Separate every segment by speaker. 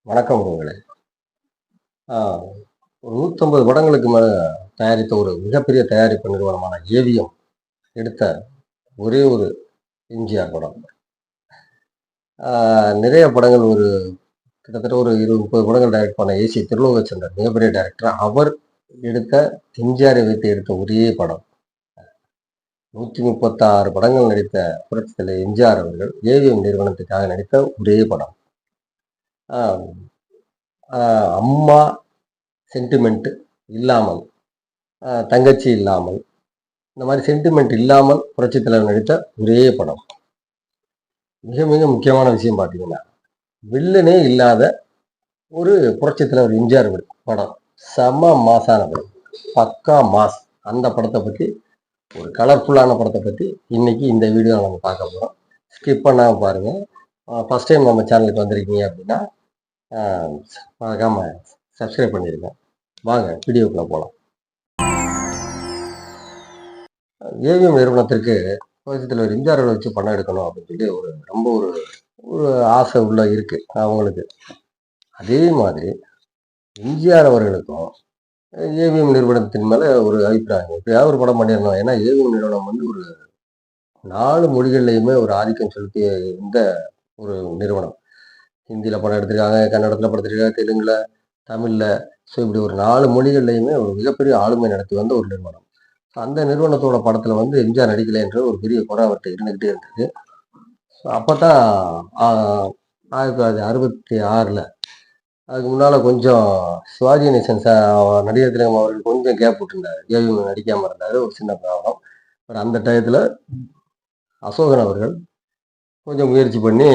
Speaker 1: வணக்கம் உறவுகளே. ஆ ஒரு 150 படங்களுக்கு மேல தயாரித்த ஒரு மிகப்பெரிய தயாரிப்பு நிறுவனமான ஏவிஎம் எடுத்த ஒரே ஒரு எம்ஜிஆர் படம். ஆ நிறைய படங்கள் கிட்டத்தட்ட ஒரு 20, 30 படங்கள் டைரக்ட் பண்ண ஏசி திருலோகச்சந்தர் மிகப்பெரிய டைரக்டர். அவர் எடுத்த எம்ஜிஆரை வைத்து எடுத்த ஒரே படம். 136 படங்கள் நடித்த புரட்சித் தலைவர் எம்ஜிஆர் அவர்கள் ஏவிஎம் நிறுவனத்துக்காக நடித்த ஒரே படம். ஆ ஆ அம்மா சென்டிமெண்ட் இல்லாமல், தங்கச்சி இல்லாமல், இந்த மாதிரி சென்டிமெண்ட் இல்லாமல் புரட்சித் தலைவர் நடித்த ஒரே படம். மிக மிக முக்கியமான விஷயம் பார்த்தீங்கன்னா, வில்லனே இல்லாத ஒரு புரட்சித் தலைவர் எம்ஜிஆர் படம். செம மாசான படம், பக்கா மாஸ். அந்த படத்தை பத்தி, ஒரு கலர்ஃபுல்லான படத்தை பத்தி இன்னைக்கு இந்த வீடியோ நம்ம பார்க்க போறோம். ஸ்கிப் பண்ணாம பாருங்க. ஃபர்ஸ்ட் டைம் நம்ம சேனலுக்கு வந்திருக்கீங்க அப்படின்னா மறக்காம சப்ஸ்கிரைப் பண்ணிருங்க. வாங்க வீடியோக்குள்ள போகலாம். ஏவிஎம் நிறுவனத்திற்கு புரட்சித் தலைவர் எம்ஜிஆர் வச்சு படம் எடுக்கணும் அப்படின்னு சொல்லி ரொம்ப ஒரு ஆசை உள்ள இருக்கு அவங்களுக்கு. அதே மாதிரி எம்ஜிஆர் அவர்களுக்கும் ஏவிஎம் நிறுவனத்தின் மேல ஒரு அபிப்பிராயம், எப்படியாவது ஒரு படம் பண்ணிடணும். ஏன்னா ஏவிஎம் நிறுவனம் வந்து ஒரு 4 மொழிகள்லையுமே ஒரு ஆதிக்கம் செலுத்திய இந்த ஒரு நிறுவனம். ஹிந்தியில படம் எடுத்திருக்காங்க, கன்னடத்துல படம் எடுத்திருக்காங்க, தெலுங்குல, தமிழ்ல. ஸோ இப்படி ஒரு 4 மொழிகள்லையுமே ஒரு மிகப்பெரிய ஆளுமை நடத்தி வந்த ஒரு நிறுவனம். அந்த நிறுவனத்தோட படத்துல வந்து எம்ஜிஆர் நடிக்கலை என்ற ஒரு பெரிய குறை அவர்கிட்ட இருந்துகிட்டே இருந்தது. அப்பதான் 1966ல, அதுக்கு முன்னால கொஞ்சம் சிவாஜி கணேசன் நடிகர் திலகம் அவர்கள் கொஞ்சம் கேப் விட்டுருந்தாரு, ஏவிஎம் நடிக்காம இருந்தாரு, ஒரு சின்ன ப்ராப்ளம். பட் அந்த டயத்துல அசோகன் அவர்கள் கொஞ்சம் முயற்சி பண்ணி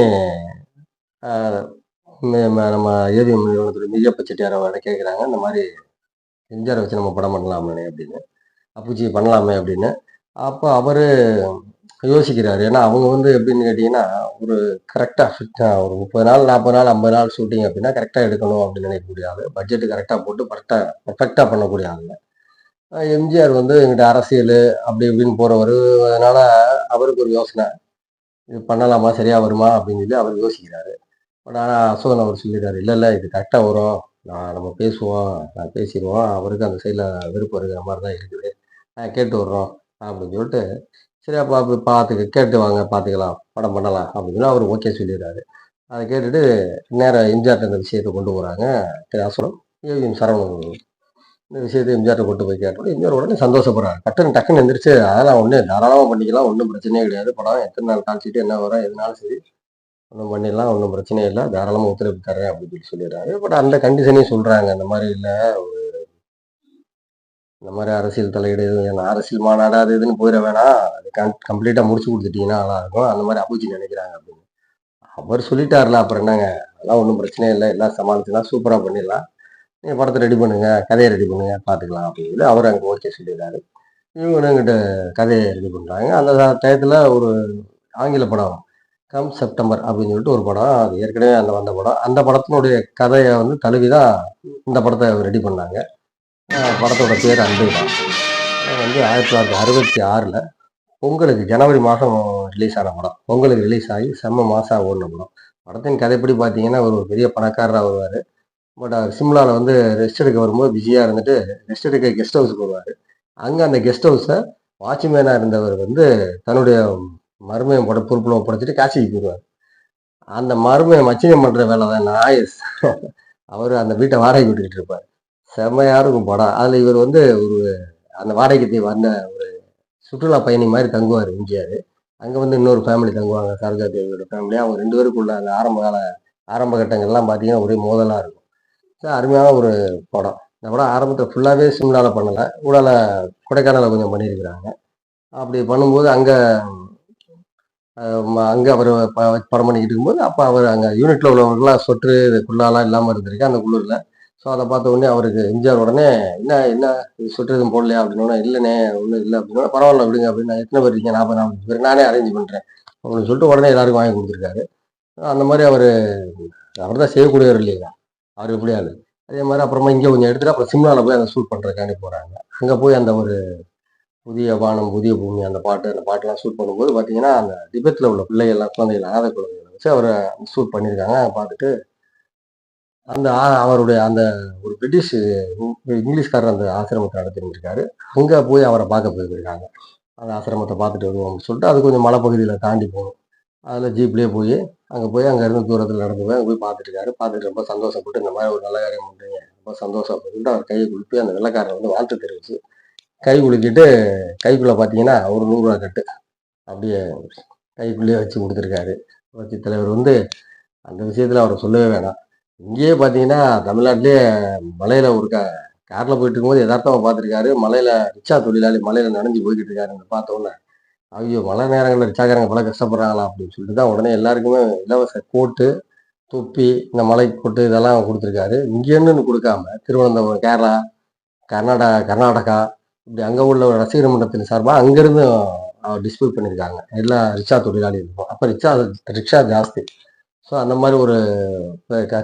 Speaker 1: நம்ம ஏவிஎம் நிறுவனத்துடைய மெய்யப்ப செட்டியார் அவரை கேட்குறாங்க, இந்த மாதிரி எம்ஜிஆர் வச்சு நம்ம படம் பண்ணலாமே அப்படின்னு, அப்புச்சி பண்ணலாமே அப்படின்னு. அப்போ அவரு யோசிக்கிறாரு. ஏன்னா அவங்க வந்து எப்படின்னு கேட்டீங்கன்னா, ஒரு கரெக்டா ஃபிட்டா ஒரு 30 நாள், 40 நாள், 50 நாள் ஷூட்டிங் அப்படின்னா கரெக்டா எடுக்கணும் அப்படின்னு நினைக்கக்கூடிய ஆளு. பட்ஜெட் கரெக்டா போட்டு பர்ஃபெக்டா பண்ணக்கூடிய ஆளுங்க. எம்ஜிஆர் வந்து எங்கிட்ட அரசியல் அப்படி இப்படின்னு போறவரு. அதனால அவருக்கு ஒரு யோசனை, இது பண்ணலாமா, சரியா வருமா அப்படின்னு சொல்லி அவர் யோசிக்கிறாரு. பட் ஆனா அசோகன் அவர் சொல்லிடுறாரு, இல்ல இல்ல இது கரெக்டா வரும், நம்ம பேசுவோம், பேசிடுவோம், அவருக்கு அந்த சைட்ல விருப்பம் இருக்கிற மாதிரி தான் இருக்குது, கேட்டு வர்றோம் அப்படின்னு சொல்லிட்டு, சரி அப்போ அப்படி கேட்டு வாங்க, பார்த்துக்கலாம், படம் பண்ணலாம் அப்படின்னு சொல்லி அவர் ஓகே சொல்லிடுறாரு. அதை கேட்டுட்டு நேரம் எம்ஜிஆர் இந்த விஷயத்தை கொண்டு போகிறாங்க. திரு அசோகன், ஏவிஎம் சரவணன் இந்த விஷயத்தை எம்ஜிஆர் கொண்டு போய் கேட்டோம். எம்ஜிஆர் உடனே சந்தோஷப்படுறாரு. டக்குன்னு எந்திரிச்சு, அதெல்லாம் ஒன்று தாராளமாக பண்ணிக்கலாம், ஒன்றும் பிரச்சனையே கிடையாது, படம் எத்தனை நாள் கால்ஷீட்டு என்ன வரும் எதுனாலும் சரி ஒன்றும் பண்ணிடலாம், ஒன்றும் பிரச்சனையே இல்லை, தாராளமாக ஒத்துழைப்பு தர்றேன் அப்படின்னு சொல்லிடுறாரு. பட் அந்த கண்டிஷனையும் சொல்கிறாங்க, இந்த மாதிரி இல்லை, இந்த மாதிரி அரசியல் தலையீடு, அரசியல் மாநாடு அது இதுன்னு போயிட வேணாம், அது கம்ப்ளீட்டாக முடிச்சு கொடுத்துட்டீங்கன்னா நல்லா இருக்கும், அந்த மாதிரி அபூஜி நினைக்கிறாங்க அப்படின்னு. அவர் சொல்லிட்டாருல, அப்புறம் என்னங்க, அதெல்லாம் ஒன்றும் பிரச்சனையே இல்லை, எல்லாம் சமாளிச்சுலாம் சூப்பராக பண்ணிடலாம், நீங்கள் படத்தை ரெடி பண்ணுங்க, கதையை ரெடி பண்ணுங்க, பார்த்துக்கலாம் அப்படின்னு அவர் அங்கே ஓகே சொல்லிடுறாரு. இவங்க எங்கிட்ட கதையை ரெடி பண்ணுறாங்க. அந்த டயத்தில் ஒரு ஆங்கில படம் கம் செப்டம்பர் அப்படின்னு சொல்லிட்டு ஒரு படம், அது ஏற்கனவே அந்த வந்த படம். அந்த படத்தினுடைய கதையை வந்து தழுவிதான் இந்த படத்தை ரெடி பண்ணாங்க. படத்தோட பேர் அன்பை தான். வந்து 1966ல் பொங்கலுக்கு ஜனவரி மாதம் ரிலீஸ் ஆன படம். பொங்கலுக்கு ரிலீஸ் ஆகி செம்ம மாசம் ஓடின படம். படத்தின் கதைப்படி பார்த்தீங்கன்னா, அவர் ஒரு பெரிய பணக்காரராக வருவார். பட் அவர் சிம்லாவில் வந்து ரெஸ்ட் எடுக்க வரும்போது பிஸியாக இருந்துட்டு ரெஸ்ட் எடுக்க கெஸ்ட் ஹவுஸுக்கு வருவார். அங்கே அந்த கெஸ்ட் ஹவுஸை வாட்ச்மேனாக இருந்தவர் வந்து தன்னுடைய மருமையம் பொறுப்பில் ஒப்படைச்சிட்டு காசிக்கு போயிடுவார். அந்த மருமையை மச்சினம் பண்ணுற வேலை தான் நாயஸ். அவர் அந்த வீட்டை வாடகை விட்டுக்கிட்டு இருப்பார். செம்மையா இருக்கும் படம். அதில் இவர் வந்து அந்த வாடகைக்கு வந்த ஒரு சுற்றுலா பயணி மாதிரி தங்குவார் எம்ஜிஆர். அங்கே வந்து இன்னொரு ஃபேமிலி தங்குவாங்க, சரோஜா தேவியோட ஃபேமிலி. அவங்க 2 பேருக்குள்ள அந்த ஆரம்ப கட்டங்கள்லாம் பார்த்தீங்கன்னா ஒரே மோதலாக இருக்கும். அருமையான ஒரு படம். இந்த படம் ஆரம்பத்தில் ஃபுல்லாகவே சிம்லாவில் பண்ணலை, ஊடால கொடைக்கானலில் கொஞ்சம் பண்ணியிருக்கிறாங்க. அப்படி பண்ணும்போது அங்கே அவர் படம் பண்ணிக்கிட்டு இருக்கும்போது, அப்போ அவர் அங்கே யூனிட்டில் உள்ளவங்களாம் சொட்டு குள்ளாலாம் இல்லாமல் இருந்திருக்கு அந்த குளிரில். ஸோ அதை பார்த்த உடனே அவருக்கு எம்ஜிஆர் உடனே, என்ன சொட்டு எதுவும் போடலையா அப்படின்னா, இல்லைண்ணே ஒன்றும் இல்லை அப்படின்னா, பரவாயில்ல விடுங்க அப்படின்னு, எத்தனை பேர் இருக்கீங்க, 40 பேர், நானே அரேஞ்ச் பண்ணுறேன் அப்படின்னு சொல்லிட்டு உடனே எல்லாருக்கும் வாங்கி கொடுத்துருக்காரு. அந்த மாதிரி அவர் தான் செய்யக்கூடியவர் இல்லையா, அவர் எப்படியாது. அதே மாதிரி அப்புறமா இங்கே கொஞ்சம் எடுத்துட்டு அப்புறம் சிம்லாவில் போய் அதை ஷூட் பண்ணுறதுக்காண்டி போகிறாங்க. அங்கே போய் அந்த ஒரு புதிய வானம் புதிய பூமி அந்த பாட்டெல்லாம் ஷூட் பண்ணும்போது பார்த்தீங்கன்னா, அந்த திபெத்தில் உள்ள பிள்ளைகள்லாம், குழந்தைகள், அனாதை குழந்தைகளை வச்சு அவரை ஷூட் பண்ணியிருக்காங்க. பார்த்துட்டு அவருடைய அந்த ஒரு பிரிட்டிஷ் இங்கிலீஷ்காரர் அந்த ஆசிரமத்தை நடத்திருந்திருக்காரு. அங்க போய் அவரை பார்க்க போயிருக்காங்க. அந்த ஆசிரமத்தை பார்த்துட்டு வருவோம்னு சொல்லிட்டு, அது கொஞ்சம் மலைப்பகுதியில தாண்டி போணும். அதில ஜீப்லயே போயி, அங்க இருந்து தூரத்தில நடந்து போய் அங்க போய் பார்த்துட்டு இருக்காரு. பார்த்துட்டு ரொம்ப சந்தோஷப்பட்டு, இந்த மாரி ஒரு நல்ல காரியம் பண்றீங்க. ரொம்ப சந்தோஷம் அப்படின்னு சொல்லிட்டு அவர் கைய குலுக்கி அந்த வெள்ளைக்காரர் வந்து வாழ்த்து தெரிவிச்சு, கை குலுக்கிட்டு கைக்குள்ள பார்த்தீங்கன்னா, ஒரு ரூ. 100 கட்டு அப்படியே கைக்குள்ளேயே வச்சு குடுத்துருக்காரு. புரட்சித் தலைவர் வந்து அந்த விஷயத்துல அவர சொல்லவே வேணாம். இங்கேயே பார்த்தீங்கன்னா, தமிழ்நாட்டிலேயே மலையில ஒரு கார்ல போயிட்டு இருக்கும்போது எதார்த்தமா பார்த்துருக்காரு. மலையில ரிக்ஷா தொழிலாளி மலையில நனைஞ்சு போய்க்கிட்டு இருக்காருன்னு பார்த்தோன்னே, ஐயோ! மழை நேரங்கள்ல ரிக்ஷாக்காரங்க இவ்வளோ கஷ்டப்படுறாங்களா? அப்படின்னு சொல்லிட்டு தான் உடனே எல்லாருக்குமே இலவச கோட்டு, தொப்பி, இந்த மலை கோட்டு இதெல்லாம் குடுத்துருக்காரு. இங்கேன்னு குடுக்காம திருவனந்தபுரம், கேரளா, கர்நாடகா இப்படி அங்க உள்ள ஒரு ரசிகர் மன்றத்தின் சார்பா அங்கிருந்தும் டிஸ்ட்ரிபியூட் பண்ணியிருக்காங்க. எல்லா ரிக்ஷா தொழிலாளிகளுக்கும். அப்ப ரிக்ஷா ஜாஸ்தி. ஸோ அந்த மாரி ஒரு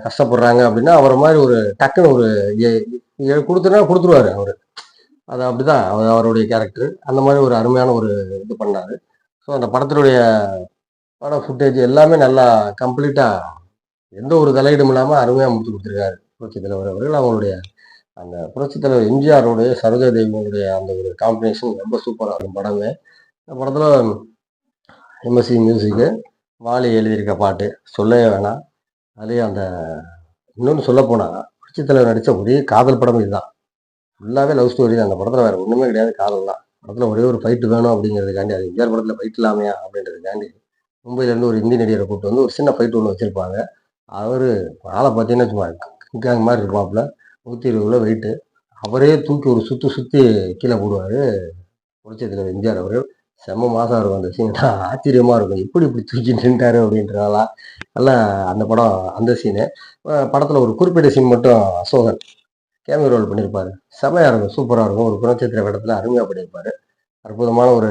Speaker 1: கஷ்டப்படுறாங்க அப்படின்னா, அவர மாரி ஒரு டக்குனு ஒரு எ எ குடுத்தோன்னா குடுத்துருவாரு அவரு. அது அப்படிதான் அவருடைய கேரக்டர். அந்த மாரி ஒரு அருமையான ஒரு இது பண்ணாரு. ஸோ அந்த படத்தினுடைய படம் ஃபுட்டேஜ் எல்லாமே நல்லா கம்ப்ளீட்டா எந்த ஒரு தலையீடும் இல்லாம அருமையா முடிச்சு குடுத்துருக்காரு. புரட்சித் தலைவர் அவர்கள். அவங்களுடைய அந்த புரட்சித் தலைவர் எம்ஜிஆருடைய சரோஜா தேவியினுடைய அந்த ஒரு காம்பினேஷன் ரொம்ப சூப்பரா இருக்கும் படமே. இந்த படத்துல எம்எஸ்வி மியூசிக்கு, வாலி எழுதியிருக்க பாட்டு சொல்லவே வேணாம். அதுலயும் அந்த இன்னொன்னு சொல்லப்போனா, புரட்சித் தலைவர் நடிச்ச ஒரே காதல் படம் இதுதான். ஃபுல்லாவே லவ் ஸ்டோரி தான். அந்த படத்துல வேற ஒண்ணுமே கிடையாது. காதல் தான். படத்துல ஒரே ஒரு ஃபைட் வேணும் அப்படிங்கிறதுக்காண்டி, அது எம்ஜிஆர் படத்துல ஃபைட் இல்லாமையா அப்படின்றதுக்காண்டி, மும்பைல இருந்து ஒரு ஹிந்தி நடிகரை கூட்டு வந்து ஒரு சின்ன ஃபைட் ஒண்ணு வச்சிருப்பாங்க. அவரு ஆள பார்த்தீங்கன்னா சும்மா கிங்காங் மாரி இருப்பாப்புல. 120 கிலோ வெயிட்டு. அவரே தூக்கி ஒரு சுத்து சுத்தி கீழ போடுவாரு. புரட்சித் தலைவர் எம்ஜிஆர் அவர்கள். செம்ம மாசா இருக்கும் அந்த சீன். ஆச்சரியமா இருக்கும். எப்படி இப்படி தூக்கி நின்ட்டாரு அப்படின்றனால. நல்லா அந்த படம் அந்த சீனு. படத்துல ஒரு குறிப்பிட்ட சீன் மட்டும் அசோகன் கேமியோ ரோல் பண்ணியிருப்பாரு. செமையா இருக்கும். சூப்பரா இருக்கும். ஒரு குணச்சித்திர வேடத்துல அருமையா பண்ணியிருப்பாரு. அற்புதமான ஒரு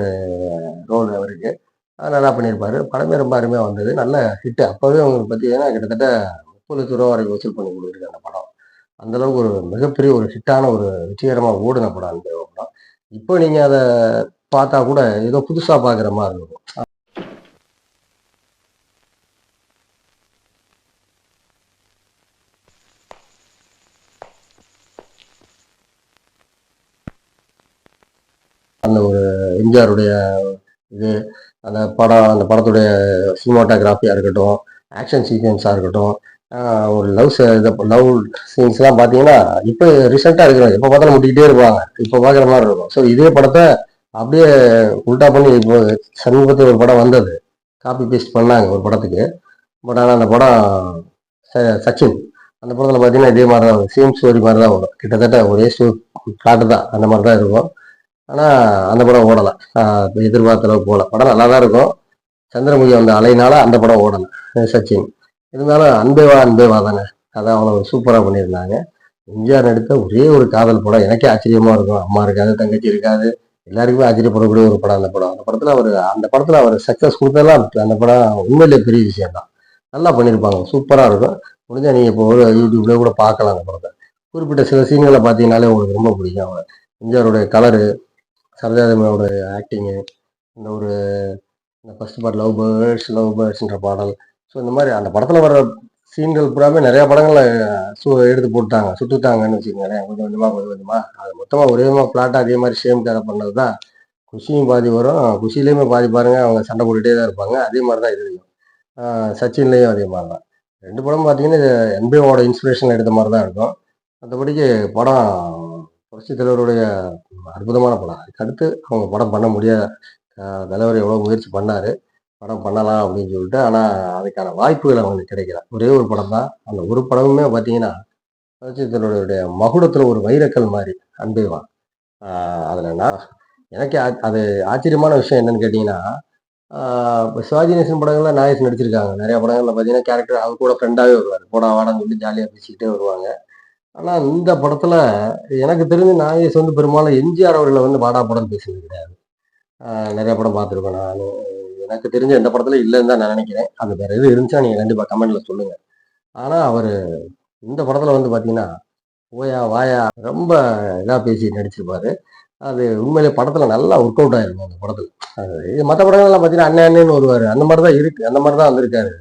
Speaker 1: ரோல் அவருக்கு. நல்லா பண்ணியிருப்பாரு. படமே ரொம்ப அருமையா வந்தது. நல்ல ஹிட். அப்பவே உங்களுக்கு பார்த்தீங்கன்னா, கிட்டத்தட்ட ரூ. 30,00,000 வரைக்கும் வசூல் பண்ணி குடுத்துருக்கு அந்த படம். அந்த அளவுக்கு ஒரு மிகப்பெரிய ஒரு ஹிட்டான ஒரு வெற்றிகரமா ஓடுன படம் அந்த படம். இப்போ நீங்க அத பார்த்தா கூட ஏதோ புதுசா பார்க்குற மாரி இருக்கும். அந்த ஒரு எம்ஜிஆருடைய இது அந்த படத்துடைய சினிமாட்டோகிராஃபியா இருக்கட்டும், ஆக்ஷன் சீக்வென்ஸா இருக்கட்டும், ஒரு லவ் சீன்ஸ்லாம் பார்த்தீங்கன்னா, இப்ப ரீசென்ட்டா இருக்கிறது. எப்ப பார்த்தாலும் முட்டிக்கிட்டே இருப்பாங்க. இப்ப பார்க்குற மாரி இருக்கும். ஸோ இதே படத்த அப்படியே உல்டா பண்ணி இப்போ சமீபத்தில ஒரு படம் வந்தது. காப்பி பேஸ்ட் பண்ணாங்க ஒரு படத்துக்கு. பட் ஆனா அந்த படம் சச்சின். அந்த படத்துல பார்த்தீங்கன்னா, இதே மாரி தான் சேம் ஸ்டோரி மாரி தான் வரும். கிட்டத்தட்ட ஒரே பிளாட் தான். அந்த மாரி தான் இருக்கும். ஆனா அந்த படம் ஓடல. எதிர்பார்த்த அளவுக்கு போல. படம் நல்லா தான் இருக்கும். சந்திரமுகி அந்த அலையினால அந்த படம் ஓடல. சச்சின். இருந்தாலும் அன்பே வா அன்பே வா தானே. அதான் அவ்வளவு சூப்பரா பண்ணியிருந்தாங்க. எம்ஜிஆர் நடித்த ஒரே ஒரு காதல் படம். எனக்கே ஆச்சரியமா இருக்கும். அம்மா இருக்காது, தங்கச்சி இருக்காது. எல்லாருக்குமே ஆச்சரியப்படக்கூடிய ஒரு படம் அந்த படம். அந்த படத்துல அவர் சக்சஸ் குடுத்ததெல்லாம் அந்த படம் உண்மையிலேயே பெரிய விஷயம் தான். நல்லா பண்ணியிருப்பாங்க. சூப்பரா இருக்கும். முடிஞ்சா நீங்க இப்போ யூடியூப்ல கூட பார்க்கலாம் அந்த படத்த. குறிப்பிட்ட சில சீன்கள பார்த்தீங்கன்னாலே உங்களுக்கு ரொம்ப பிடிக்கும். எம்ஜிஆருடைய கலரு, சரோஜாதேவியோட ஆக்டிங்கு, இந்த ஒரு இந்த ஃபர்ஸ்ட் பார்ட் லவ் பேர்ட்ஸ்ன்ற பாடல். ஸோ இந்த மாரி அந்த படத்துல வர சீன்கள் பூராமே நெறைய படங்கள்ல எடுத்து போட்டாங்க. சுட்டுட்டாங்கன்னு வச்சுக்கங்களேன். கொஞ்சம் கொஞ்சமா, கொஞ்சம் கொஞ்சமா. அது மொத்தமா ஒரே ஃப்ளாட்டா அதே மாரி சேம்க்காக பண்ணது தான். குஷியும் பாதி வரும். குஷியிலயுமே பாதி பாருங்க, அவங்க சண்டை போட்டுட்டே தான் இருப்பாங்க. அதே மாரி தான் இதுலயும். சச்சின்லயும் அதே மாரி தான். 2 படமும் பார்த்தீங்கன்னா, இது என்பிஓட இன்ஸ்பிரேஷன்ல எடுத்த மாரி தான் இருக்கும். மத்தபடிக்கு படம் புரட்சித் தலைவருடைய அற்புதமான படம். அதுக்கடுத்து அவங்க படம் பண்ண முடியாது. தலைவர் எவ்வளோ முயற்சி பண்ணாரு. படம் பண்ணலாம் அப்படின்னு சொல்லிட்டு. ஆனா, அதுக்கான வாய்ப்புகள் அவங்களுக்கு கிடைக்கல. ஒரே ஒரு படம் தான். அந்த ஒரு படமுமே பார்த்தீங்கன்னா, புரட்சித் தலைவருடைய மகுடத்துல ஒரு வைரக்கல் மாரி. அன்பே வா. ஆ அதுல நான் எனக்கே அது ஆச்சரியமான விஷயம் என்னன்னு கேட்டீங்கன்னா, ஆ இப்ப சிவாஜி கணேசன் படங்கள்ல நாகேஷ் நடிச்சிருக்காங்க. நெறைய படங்கள்ல பார்த்தீங்கன்னா, கேரக்டர் அவர் கூட ஃப்ரெண்டாவே வருவாரு. போடா வாடான்னு சொல்லி ஜாலியா பேசிக்கிட்டே வருவாங்க. ஆனா, இந்த படத்துல எனக்கு தெரிஞ்சு நாகேஷ் வந்து பெரும்பாலும் எம்ஜிஆர் அவர்கள வந்து வாடா போடான்னு பேசினது கிடையாது. நெறைய படம் பார்த்துருக்கேன் நானு. எனக்கு தெரிஞ்சு எந்த படத்துலயும் இல்லன்னு தான் நான் நெனைக்கிறேன். அது வேற எதுவும் இருந்துச்சுன்னா நீங்க கண்டிப்பா கமெண்ட்ல சொல்லுங்க. ஆனா, அவரு இந்த படத்துல வந்து பார்த்தீங்கன்னா, போயா, வாயா ரொம்ப இதா பேசி நடிச்சிருப்பாரு. அது உண்மையிலே படத்துல நல்லா ஒர்க் அவுட் ஆயிருக்கும் அந்த படத்துல. அது மத்த படங்கள்லாம் பார்த்தீங்கன்னா, அண்ணே அண்ணேன்னு வருவாரு. அந்த மாரி தான் இருக்கு. அந்த மாரி தான் வந்திருக்காரு.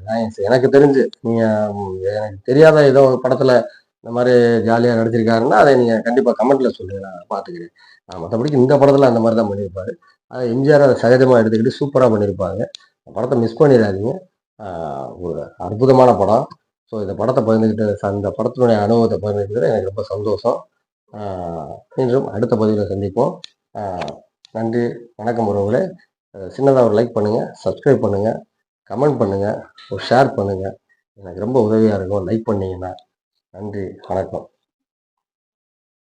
Speaker 1: எனக்கு தெரிஞ்சு. நீங்க எனக்கு தெரியாத ஏதோ ஒரு படத்துல இந்த மாரி ஜாலியா நடிச்சிருக்காருன்னா, அத நீங்க கண்டிப்பா கமெண்ட்ல சொல்லுங்க. நான் பார்த்துக்கிறேன். மத்தபடிக்கு இந்த படத்துல அந்த மாரி தான் பண்ணியிருப்பாரு. எம்ஜிஆர் அத சகஜமா எடுத்துக்கிட்டு சூப்பரா பண்ணியிருப்பாங்க. படத்த மிஸ் பண்ணிறாதீங்க. ஆ ஒரு அற்புதமான படம். ஸோ இந்த படத்த பகிர்ந்துக்கிட்ட இந்த படத்தினுடைய அனுபவத்த பகிர்ந்துக்கிட்டதுல எனக்கு ரொம்ப சந்தோஷம். ஆ மீண்டும் அடுத்த பதிவில சந்திப்போம். ஆ நன்றி. வணக்கம் உறவுகளே. சின்னதா ஒரு லைக் பண்ணுங்க, சப்ஸ்கிரைப் பண்ணுங்க, கமெண்ட் பண்ணுங்க, ஒரு ஷேர் பண்ணுங்க. எனக்கு ரொம்ப உதவியா இருக்கும் லைக் பண்ணீங்கன்னா. நன்றி, வணக்கம்.